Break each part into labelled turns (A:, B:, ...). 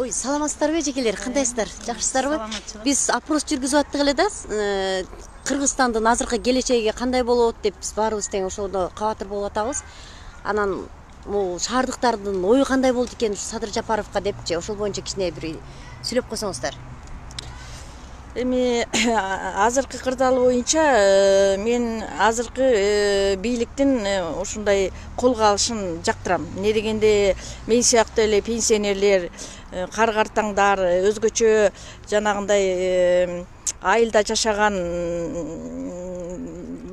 A: Ой, саламатсыздарбы эжекелер, кандайсыздар? Жакшысыздарбы? Биз опрос жүргүзүп аттык эле да. Кыргызстандын азыркы келечеги кандай болот деп биз баарыбыз тең ошондо кабатыр болуп атабыз. Анан могу шаардыктардын ою кандай болду экен Садыр Жапаровго депчи, ошол боюнча кичине бир сүйлөп койсоңуздар.
B: Эми азыркы кырдаал боюнча мен азыркы бийликтин ушундай колго алышын жактырам. Эмне дегенде мен сыяктуу эле пенсионерлер, кар картаңдар, өзгөчө жанагындай айылда жашаган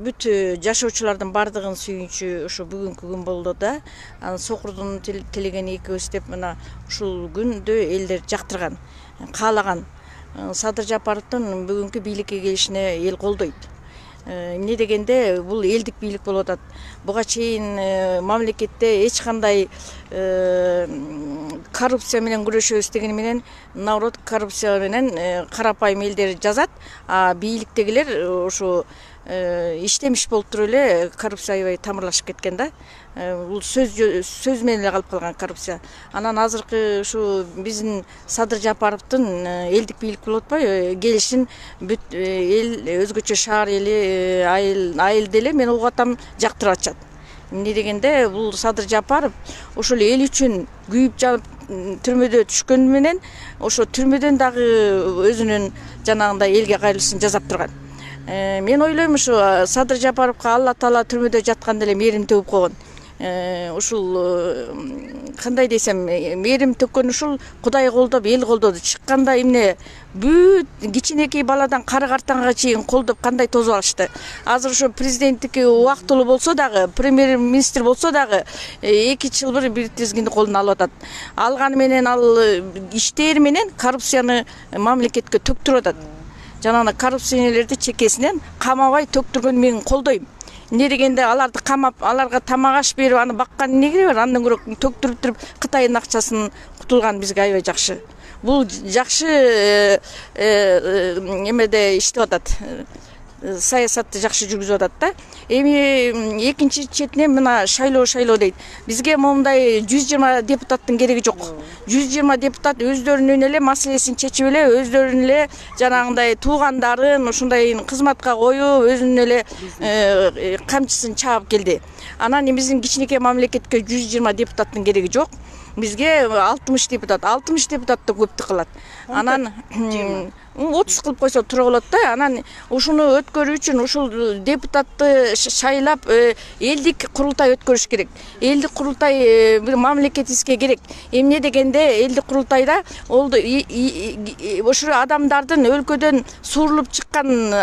B: бүт жашоочулардын бардыгын сүйүнчү ушу бүгүнкү күн болду да. Анан сокурдун тилеген экөөбүз деп мына ушул күндү элдер жактырган, каалаган. Садыр Жапаровдун бүгүнкү бийликке келишине эл колдойт. Эмне дегенде бул элдик бийлик болуп атат. Буга чейин мамлекетте эч кандай коррупция менен күрөшөбүз дегени менен наоборот коррупция менен карапайым элдер жазат, а бийликтегилер ушу иштемиш болуп туруп эле коррупция аябай тамырлашып кеткен да. Бул сөз менен эле калып калган коррупция. Анан азыркы ушу биздин Садыр Жапаровдун элдик бийлик болуп атпайбы, келишин бүт эл, өзгөчө шаар эли, айыл деле мен угуп атам жактырып атышат. Эмне дегенде бул Садыр Жапаров ошол эл үчүн күйүп жанып түрмөдө түшкөнү менен ошо түрмөдөн дагы өзүнүн жанагындай элге кайрылышын жасап турган. Мен ойлойм ушу Садыр Жапаровго Алла Таала түрмөдө жатканда эле мээрим төгүп койгон. Ушул кандай десем, мээрим төккөн ушул Кудай колдоп, эл колдоду. Чыкканда эмне бүт кичинекей баладан кары картаңга чейин колдоп кандай тосуп алышты. Азыр ошо президенттики убактылуу болсо дагы, премьер-министр болсо дагы 2 жыл бир тизгинди колуна алып атат. Алганы менен ал иштери менен коррупцияны мамлекетке төктүрүп атат. Жанагы коррупционерлерди чекесинен камабай төктүргөн мен колдойм. Эмне дегенде аларды камап, аларга тамак аш берип, аны баккан эмне бар? Андан көрө төктүрүп туруп Кытайдын акчасын кутулган бизге аябай жакшы. Бул жакшы эмеде иштеп атат. Саясатты жакшы жүргүзүп атат да. Эми экинчи четинен мына шайлоо дейт. Бизге моундай 120 депутаттын кереги жок. 120 депутат өздөрүнүн эле маселесин чечип эле, өздөрүнүн эле жанагындай туугандарын ушундай кызматка коюп, өзүнүн эле камчысын чаап келди. Анан биздин кичинекей мамлекетке 120 депутаттын кереги жок. Бизге 60 депутат, 60 депутатты көптүк кылат. Анан 30 кылып койсо туура болот да. Анан ушуну өткөрүү үчүн ушул депутатты шайлап элдик курултай өткөрүш керек. Элдик курултай бир мамлекетибизге керек. Эмне дегенде элдик курултайда ошо адамдардын өлкөдөн суурулуп чыккан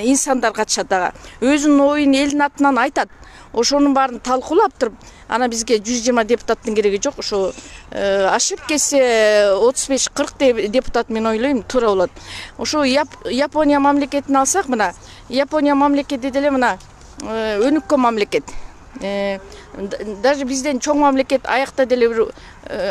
B: инсандар катышат дагы. Өзүнүн оюн элдин атынан айтат. Ошонун баарын талкуулап туруп, ана бизге 120 депутаттын кереги жок. Ошо ашып кетсе 35-40 депутат мен ойлойм туура болот. Ошо Япония мамлекетин алсак, мына Япония мамлекети деле мына өнүккөн мамлекет. Даже бизден чоң мамлекет аякта деле бир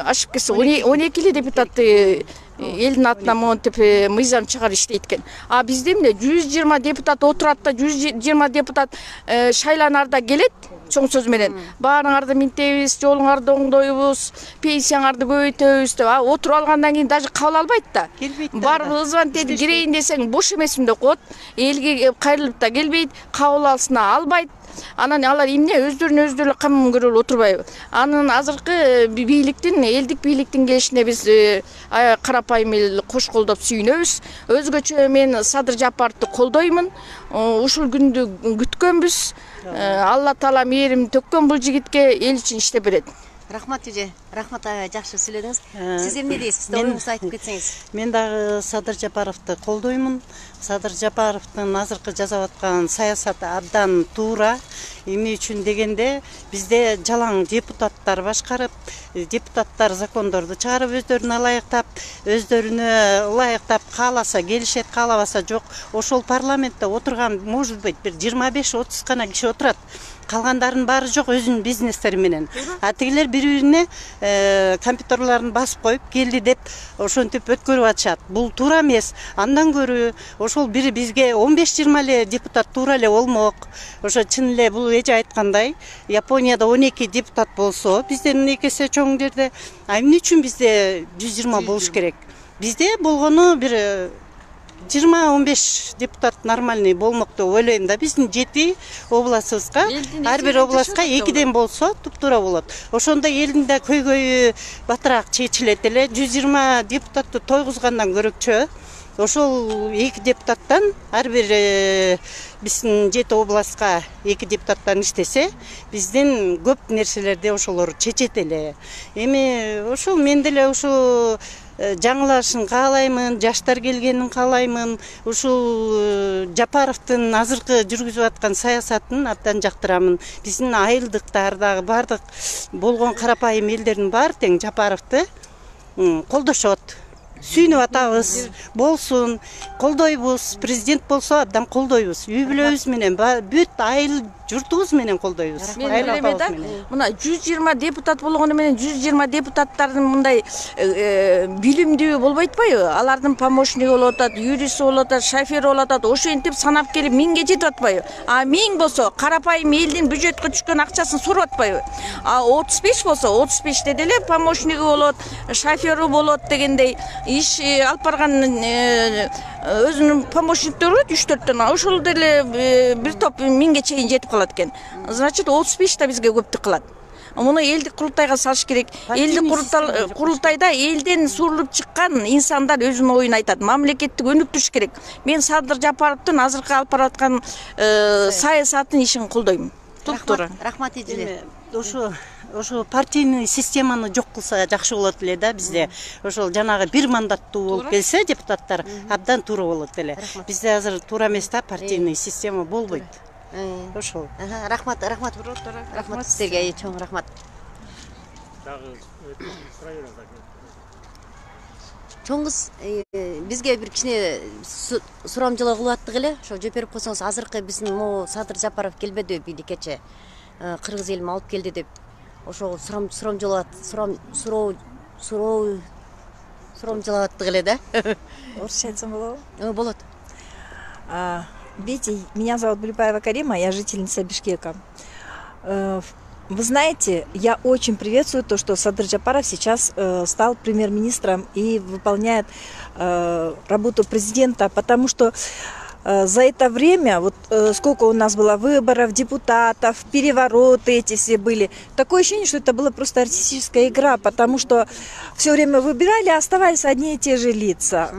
B: ашып кетсе 12 депутатты элдин атынан монтип мыйзам чыгарып иштейт экен. А бизде эмне 120 депутат отурат да, 120 депутат шайланарда келет чоң сөз менен. Баарыңарды минтебиз, жолуңарды оңдойбуз, пенсияңарды көбөйтөбүз деп отуруп алгандан кийин даже кабыл албайт да. Барып звонить этип кирейин десең бош эмесмин деп коет. Элге кайрылып да келбейт, кабыл алсына албайт. Анан алар эмне өздөрүнө кам көрүп отурбайбы? Анын азыркы бийликтин, элдик бийликтин келишине биз карапайым эл кош колдоп сүйүнөбүз. Өзгөчө мен Садыр Жапаровду колдоймун. Ушул күндү күткөнбүз. Алла Таала мээрим төккөн бул жигитке, эл үчүн иштеп берет.
A: Рахмат эже, рахмат аябай жакшы сүйлөдүңүз. Сиз эмне дейсиз? Оюңузду айтып кетсеңиз.
C: Мен дагы Садыр Жапаровду колдоймун. Садыр Жапаровдун азыркы жасап аткан саясаты абдан туура. Эмне үчүн дегенде бизде жалаң депутаттар башкарып, депутаттар закондорду чыгарып өздөрүнө ылайыктап кааласа келишет, каалабаса жок. Ошол парламентте отурган, может быть, бир 25-30 гана киши отурат. Калгандардын баары жок өзүнүн бизнестери менен. А тигилер бири-бирине компьютерларын басып коюп келди деп ошентип өткөрүп атышат. Бул туура эмес. Андан көрө ошол бир бизге 15-20 эле депутат туура эле болмок. Ошо чын эле бул эже айткандай, Японияда 12 депутат болсо, бизден 2 эсе чоң жерде, а эмне үчүн бизде 120 болуш керек? Бизде болгону бир 20-15 депутат нормальный болмок деп ойлойм да. Биздин 7 областыбызга, ар бир областка 2ден болсо туп-туура болот. Ошондо элдин да көйгөйү батыраак чечилет эле. 120 депутатты тойгузгандан көрөкчө ошол 2 депутаттан ар бир биздин 7 областка 2 депутаттан иштесе, биздин көп нерселерди ошолор чечет эле. Эми ошол мен деле ушул жаңылашын каалаймын, жаштар келгенин каалаймын. Ушул Жапаровдун азыркы жүргүзүп аткан саясатын абдан жактырамын. Биздин айылдыктар дагы бардык болгон карапайым элдердин баары тең Жапаровду колдошот. Сүйүнүп атабыз, болсун, колдойбуз. Президент болсо абдан колдойбуз. Үй бүлөбүз менен, бүт айыл журтубуз менен колдойбуз.
B: Мен билеме да, мына 120 депутат болгону менен 120 депутаттардын мындай билимдүү болбойт атпайбы? Алардын помощниги болуп атат, юриsti болуп атат, шофер болуп атат. Ошентип санап келип 1000ге жетип атпайбы? А 1000 болсо карапайым элдин бюджетке түшкөн акчасын сурап атпайбы? А 35 болсо 35те деле помощниги болот, шоферу болот дегендей иш алып барган өзүнүн помощниктери 3-4төн. Ошол деле бир топ 1000ге чейин жетип калат экен. Значит, 35 та бизге көптүк кылат. Муну элдик курултайга салыш керек. Элдик курултайда элден сурулуп чыккан инсандар өзүнүн оюн айтат. Мамлекетти өнүктүрүш керек. Мен Садыр Жапаровдун азыркы алып бараткан саясатын ишин колдойм. Туп-туура.
A: Рахмат эже.
C: Ошо партийный системаны жок кылса жакшы болот эле да бизде. Ошол жанагы бир мандаттуу болуп келсе депутаттар абдан туура болот эле. Бизде азыр туура эмес да, партийный система болбойт. Ошол.
A: Рахмат силерге, чоң рахмат. Чоңуз бизге бир кичине сурамжылоо кылып аттык эле. Ошо жооп берип койсоңуз, азыркы биздин могу Садыр Жапаров келбедиби бийликке? Кыргыз элин алып келди деп. Ошо сурамжылоо аттык эле да.
D: Орусча айтсам болобу?
A: Болот.
D: Видите, меня зовут Булипаева Карима, я жительница Бишкека. Вы знаете, я очень приветствую то, что Садыр Жапаров сейчас стал премьер-министром и выполняет работу президента, потому что за это время, вот сколько у нас было выборов, депутатов, перевороты эти все были, такое ощущение, что это была просто артистическая игра, потому что все время выбирали, а оставались одни и те же лица.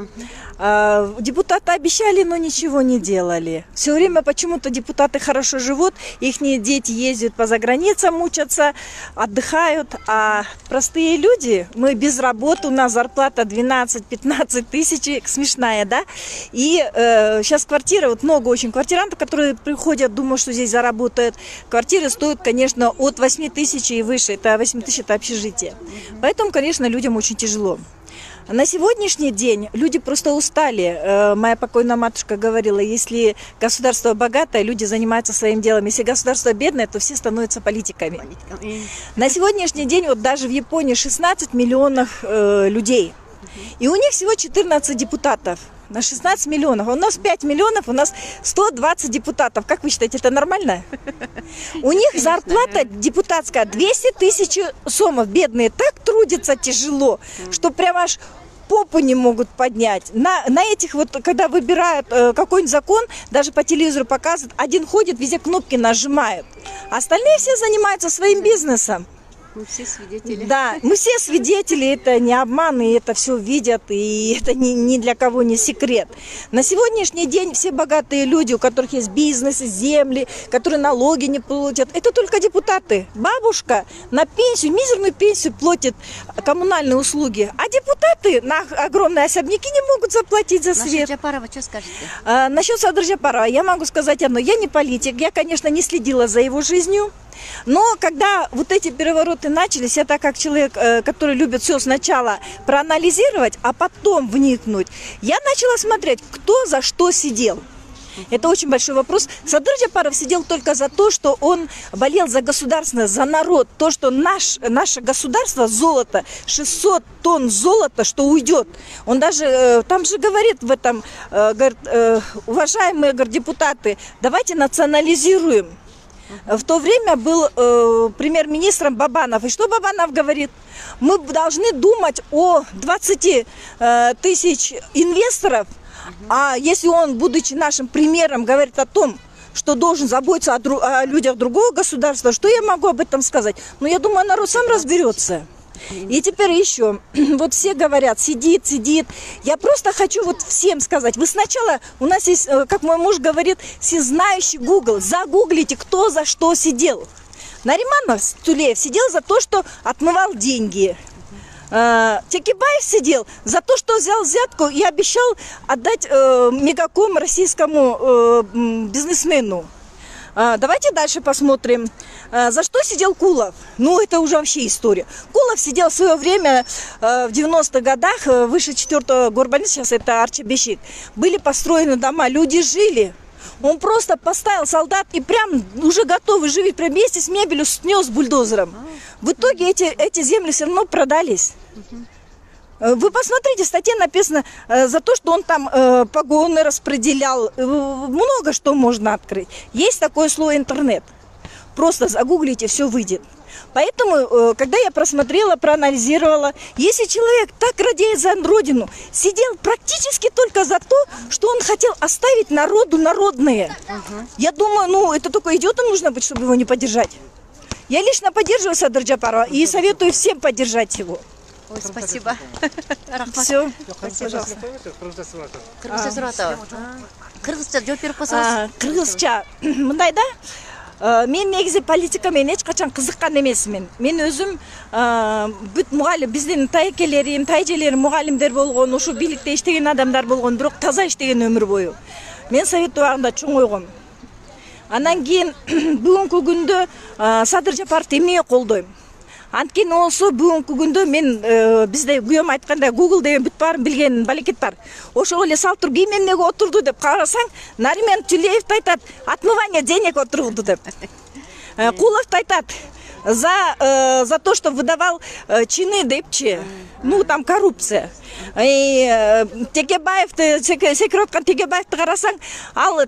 D: Депутаты обещали, но ничего не делали. Все время почему-то депутаты хорошо живут, их дети ездят по заграницам, учатся, отдыхают, а простые люди, мы без работы, у нас зарплата 12-15 тысяч, смешная, да? И сейчас квартиры, вот много очень квартирантов, которые приходят, думают, что здесь заработают. Квартиры стоят, конечно, от 8 тысяч и выше, это 8 тысяч, это общежитие. Поэтому, конечно, людям очень тяжело. На сегодняшний день люди просто устали. Моя покойная матушка говорила, если государство богатое, люди занимаются своим делом. Если государство бедное, то все становятся политиками. На сегодняшний день, вот даже в Японии 16 миллионов людей. И у них всего 14 депутатов. На 16 миллионов. У нас 5 миллионов, у нас 120 депутатов. Как вы считаете, это нормально? У них зарплата депутатская 200 тысяч сомов. Бедные так трудятся тяжело, что прямо аж попу не могут поднять. На этих вот, когда выбирают какой-нибудь закон, даже по телевизору показывают, один ходит, везде кнопки нажимает. Остальные все занимаются своим бизнесом.
A: Мы все свидетели.
D: Да, мы все свидетели, это не обман, и это все видят, и это ни для кого не секрет. На сегодняшний день все богатые люди, у которых есть бизнес, земли, которые налоги не платят, это только депутаты. Бабушка на пенсию, мизерную пенсию платит коммунальные услуги, а депутаты на огромные особняки не могут заплатить за свет.
A: Насчет Жапарова что скажете?
D: Насчет Садыр Жапарова я могу сказать одно. Я не политик, я, конечно, не следила за его жизнью. Но когда вот эти перевороты начались, я так как человек, который любит все сначала проанализировать, а потом вникнуть, я начала смотреть, кто за что сидел. Это очень большой вопрос. Садыр Джапаров сидел только за то, что он болел за государство, за народ. То, что наше государство, золото, 600 тонн золота, что уйдет. Он даже там же говорит в этом, говорит, уважаемые депутаты, давайте национализируем. В то время был премьер-министром Бабанов. И что Бабанов говорит? Мы должны думать о 20 тысяч инвесторов. А если он, будучи нашим примером, говорит о том, что должен заботиться о людях другого государства, что я могу об этом сказать? Ну, я думаю, народ сам разберется. И теперь еще, вот все говорят, сидит. Я просто хочу вот всем сказать, вы сначала, у нас есть, как мой муж говорит, всезнающий Google, загуглите, кто за что сидел. Нариманов Тулеев сидел за то, что отмывал деньги. Текебаев сидел за то, что взял взятку и обещал отдать Мегаком российскому бизнесмену. Давайте дальше посмотрим. За что сидел Кулов? Ну, это уже вообще история. Кулов сидел в свое время, в 90-х годах, выше 4-го горбольницы, сейчас это Арчебещик. Были построены дома, люди жили. Он просто поставил солдат и прям уже готовы жить, прям вместе с мебелью снес бульдозером. В итоге эти земли все равно продались. Вы посмотрите, в статье написано за то, что он там погоны распределял. Много что можно открыть. Есть такое слово интернет. Просто загуглите, все выйдет. Поэтому, когда я просмотрела, проанализировала, если человек так радеет за родину, сидел практически только за то, что он хотел оставить народу народное. Я думаю, ну, это только идиотом нужно быть, чтобы его не поддержать. Я лично поддерживаю Садыр Джапарова и советую всем поддержать его.
A: Ой, спасибо.
D: Все.
A: Пожалуйста. Кыргызча жооп берип койсоңуз.
D: Кыргызча мындай да. Мен негизи политикамен эч качан кызыккан эмесмин. Мен өзүм бүт мугалим, биздин тайкелерим, тайжелерим мугалимдер болгон, ушу бийликте иштеген адамдар болгон, бирок таза иштеген өмүр бою. Мен совет убагында чоңойгом. Анан кийин бүгүнкү күндө Садыр Жапаровду эмнеге колдойм? Анткени болсо бүгүнкү күндө мен бизде күйөөм айткандай Google деген бүт баарын билген балекет бар. Ошол эле салып туруп кийин эмнеге отурду деп карасаң, Нариман Тулеев айтат, отмывание денег отурду деп. Кулов айтат, за то, что выдавал чины депчи, ну там коррупция. И Текебаевты, секреткан Текебаевты карасаң, ал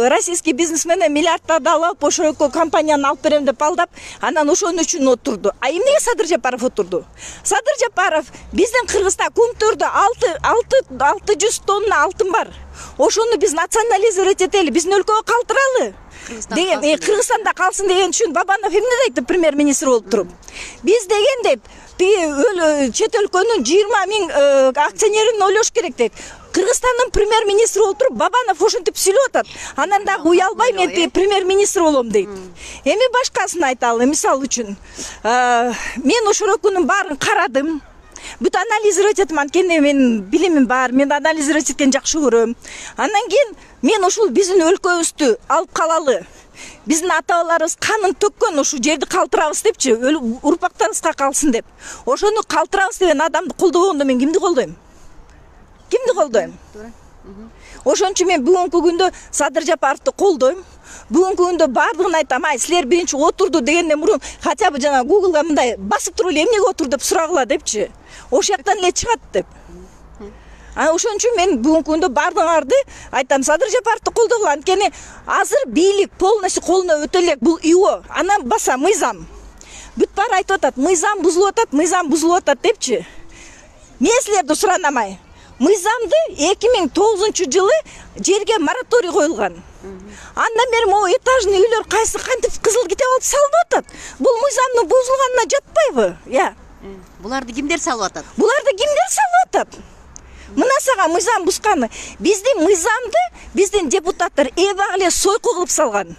D: российский бизнесмен миллиардтарды алып, ошол компанияны алып берем деп алдап, анан ошон үчүн отурду. А эмнеге Садыр Жапаров отурду? Садыр Жапаров биздин Кыргызда Кумтөрдө 600 тонна алтын бар. Ошону биз национализировать этели, биздин өлкөгө калтыралы. Деген Кыргызстанда калсын деген үчүн Бабанов эмне дейт премьер-министр болуп туруп. Биз деген дейт, чет өлкөнүн 20 000 акционерин ойлош керек дейт. Кыргызстандын премьер-министри болуп туруп Бабанов ошентип сүйлөп атат. Анан дагы уялбай мен премьер-министр болом дейт. Эми башкасын айталы, мисалы үчүн. Мен ошол өлкөнүн баарын карадым. Бүт анализировать этим, анткени мен билимим бар, мен анализировать эткенди жакшы көрөм. Анан кийин мен ушул биздин өлкөбүздү алып калалы. Биздин ата-бабаларыбыз канын төккөн ушу жерди калтырабыз депчи, урпактарыбызга калсын деп. Ошону калтырабыз деген адамды колдогондо мен кимди колдойм? Кимди колдойм? Ошон үчүн мен бүгүнкү күндө Садыр Жапаровду колдойм. Бүгүнкү күндө бардыгын айтам, ай силер биринчи отурду дегенден мурун хотя бы жана Google'га мындай басып туруп эле эмнеге отур деп сурагыла депчи. Ошол жактан эле чыгат деп. Ошон үчүн мен бүгүнкү күндө бардыгыңарды айтам, Садыр Жапаровду колдогула, анткени азыр бийлик полностью колуна өтө элек, бул ИО, анан баса мыйзам. Бүт баары айтып атат, мыйзам бузулуп атат депчи. Мен силерди суранамай. Мыйзамды 2009 жылы жерге мораторий коюлган. Андан бери могу этажный үйлөр кайсы кантип кызыл китеп алып салып атат. Бул мыйзамдын бузулганына жатпайбы? Я.
A: Буларды кимдер салып атат?
D: Буларды кимдер салып атат? Мына сага мыйзам бусканы. Биздин мыйзамды биздин депутаттар эбак эле сойку кылып салган.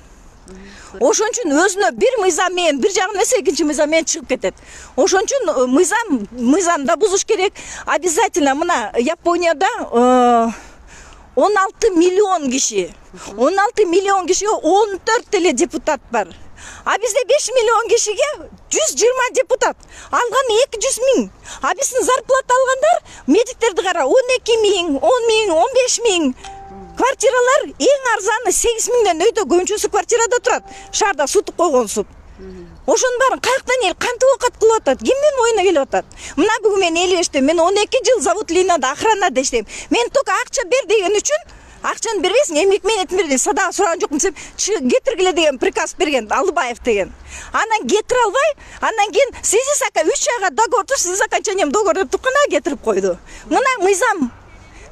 D: Ошон үчүн өзүнө бир мыйзам менен, бир жагын эсе экинчи мыйзам менен чыгып кетет. Ошон үчүн мыйзамда бузуш керек. Обязательно мына Японияда 16 миллион киши. 16 миллион кишиге 14 эле депутат бар. А бизде 5 миллион кишиге 120 депутат. Алганы 200 000. А биздин зарплата алгандар медиктерди кара 12 000, 10 000, 15 000. Квартиралар эң арзаны 8 миңден өйдө көбүнчөсү квартирада турат. Шаарда сутуп койгон суп. Ошонун баарын каяктан эл кантип оокат кылып атат? Кимдин моюна келип атат? Мына бүгүн мен элебештим. Мен 12 жыл завод линияда охранада иштейм. Мен только акча бер деген үчүн акчаны бербейсиң, эмгек менен бердим. Садага сураган жокмун десем, кетиргиле деген приказ берген Алыбаев деген. Анан кетире албай, анан кийин Сизисака 3 айга договор туруп, сиз окончанием договор деп турганда кетирип койду. Мына мыйзам.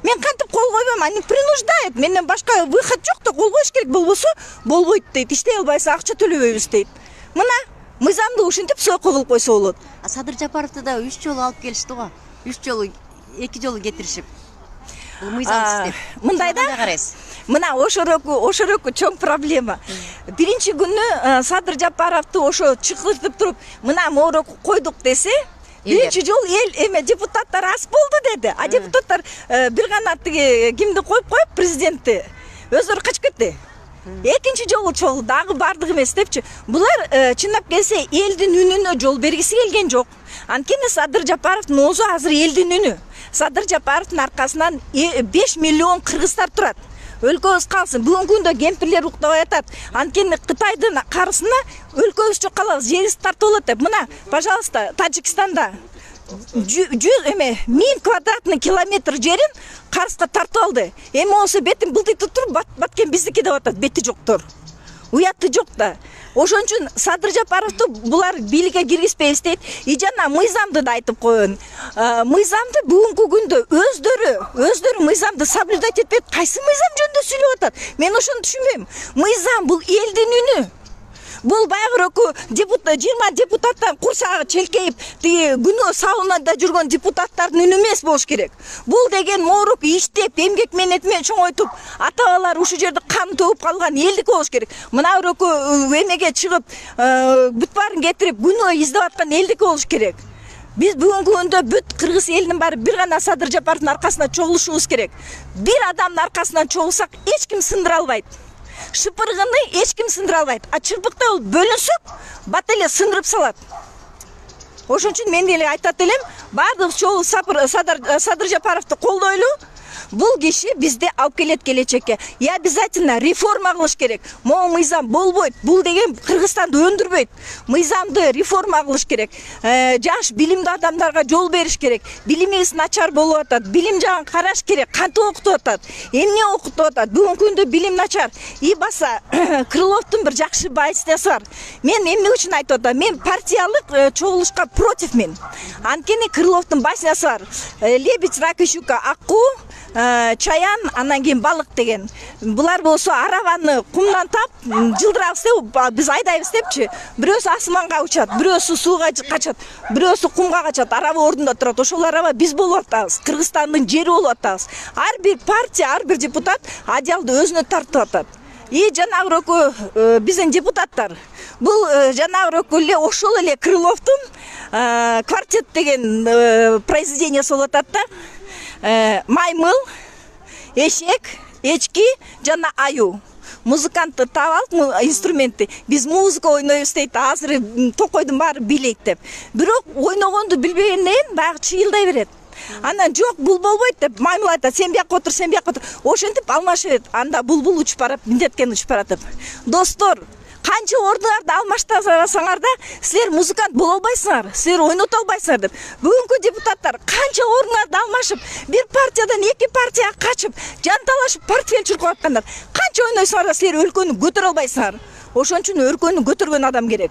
D: Мен кантип кол койбойм, они принуждают. Менден башка выход жок да, кол коюш керек, болбосо болбойт дейт. Иштей албайсың, акча төлөбөйбүз дейт. Мына мыйзамды ушинтип сойко кылып койсо болот.
A: Садыр Жапаровду да 3 жолу алып келишти го. 3 жолу 2 жолу кетиришип. Бул мыйзам иштеп.
D: Мындай да карайсыз. Мына ошороку чоң проблема. Биринчи күнү Садыр Жапаровду ошо чыкыртып туруп, мына моороку койдук десе, биринчи жолу эл эме депутаттар аз болду деди. А депутаттар бир гана тиги кимди коюп президентти өздөрү качып кетти. Экинчи жолу чогуу дагы бардык эмес депчи. Булар чындап келсе элдин үнүнө жол бергиси келген жок. Анткени Садыр Жапаровдун оозу азыр элдин үнү. Садыр Жапаровдун аркасынан 5 миллион кыргыздар турат. Өлкөбүз калсын. Бүгүнкү күндө кемпирлер уктабай атат. Анткени Кытайдын карысына өлкөбүз жок калабыз, жерибиз тартып алат деп. Мына, пожалуйста, Тажикстанда 1000 квадратный километр жерин карыска тартып алды. Эми болсо бетин былтыйтып туруп, баткен биздики деп атат. Бети жоктор. Уятты жок да. Ошон үчүн Садыр Жапаровду булар бийликке киргизбейбиз дейт. И жана мыйзамды да айтып коеюн. Мыйзамды бүгүнкү күндө өздөрү мыйзамды соблюдать этпейт. Кайсы мыйзам жөнүндө сүйлөп атат? Мен ошону түшүнбөйм. Мыйзам бул элдин үнү. Бул байгыроку 20 депутаттан курсагы челкейип, тиги күнөө саунада жүргөн депутаттардын үнү эмес болуш керек. Бул деген моорок иштеп, эмгек менен чоңойтуп, ата-бабалар ушу жерде кан төгүп калган элдик болуш керек. Мына өрөкү эмеге чыгып, бүт баарын кетирип, күнөө издеп аткан элдик болуш керек. Биз бүгүнкү күндө бүт кыргыз элинин баары бир гана Садыр Жапаровдун аркасына чогулушубуз керек. Бир адамдын аркасынан чогулсак, эч ким сындыра албайт. Шыпыргыны эч ким сындыра албайт. А чырпыкта ол бөлүнсөк, бат эле сындырып салат. Ошон үчүн мен деле айтат элем, бардык чогуу Садыр Жапаровду колдойлу. Бул киши бизди алып келет келечекке. И обязательно реформа кылыш керек. Могу мыйзам болбойт. Бул деген Кыргызстанды өндүрбөйт. Мыйзамды реформа кылыш керек. Жаш билимдүү адамдарга жол бериш керек. Билимибиз начар болуп атат. Билим жагын караш керек. Кантип окутуп атат? Эмне окутуп атат? Бүгүнкү күндө билим начар. И баса Крыловдун бир жакшы баайсинеси бар. Мен эмне үчүн айтып атам? Мен партиялык чогулушка против мен. Анткени Крыловдун баайсинеси бар. Лебедь, рак и щука, акку, чаян, анан кийин балык деген. Булар болсо арабаны кумдан тап, жылдырабыз деп, биз айдайбыз депчи. Бирөөсү асманга учат, бирөөсү сууга качат, бирөөсү кумга качат, араба ордунда турат. Ошол араба биз болуп атабыз, Кыргызстандын жери болуп атабыз. Ар бир партия, ар бир депутат адиалды өзүнө тартып атат. И жанагы биздин депутаттар бул жанагы эле ошол эле Крыловдун квартет деген произведениясы болуп атат да. Маймыл, эшек, эчки жана аю. Музыкантты таап алып, инструментти. Биз музыка ойнойбуз дейт, азыр токойдун баары билейт деп. Бирок ойногонду билбегенден баягы чыйылдай берет. Анан жок, бул болбойт деп маймыл айтат, сен бияка отур, сен бияка отур. Ошентип алмашып, анда булбул учуп барат, миндеткен учуп барат деп. Достор, канча ордуңарды алмаштырсаңар да, силер музыкант боло албайсыңар, силер ойното албайсыңар деп. Бүгүнкү депутаттар канча ордуңарды алмашып, бир партиядан эки партияга качып, жанталашып портфель чуркап аткандар. Канча ойнойсуңар да силер өлкөнү көтөрө албайсыңар. Ошон үчүн өлкөнү көтөргөн адам керек.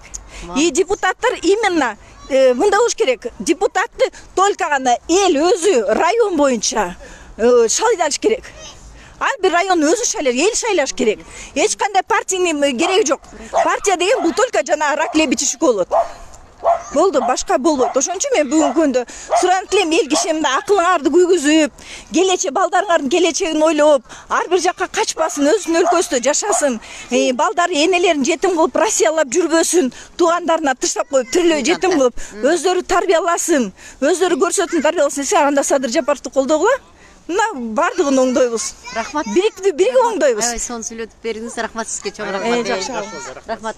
D: И депутаттар именно мында болуш керек. Депутатты только гана эл өзү район боюнча шайлаш керек. Ар бир район өзү шайлаш, эл шайлаш керек. Эч кандай партиянын кереги жок. Партия деген бул только жана рак лебедь болот. Болду, башка болбойт. Ошон үчүн мен бүгүнкү күндө суранып элем эл кишимде акылыңарды күйгүзүп, келечек балдарыңардын келечегин ойлоп, ар бир жакка качпасын, өзүнүн өлкөсүндө жашасын, балдары энелерин жетим кылып, Россиялап жүрбөсүн, туугандарына тыштап коюп, тирилөө жетим кылып, өздөрү тарбияласын, өздөрү көрсөтүн тарбияласын десе, анда Садыр Жапаровду колдогула. Мына бардыгын оңдойбуз. Рахмат. Бирикти бирге оңдойбуз.
A: Сону сүйлөтүп бериңиз. Рахмат сизге, чоң рахмат.
D: Жакшы.
A: Рахмат.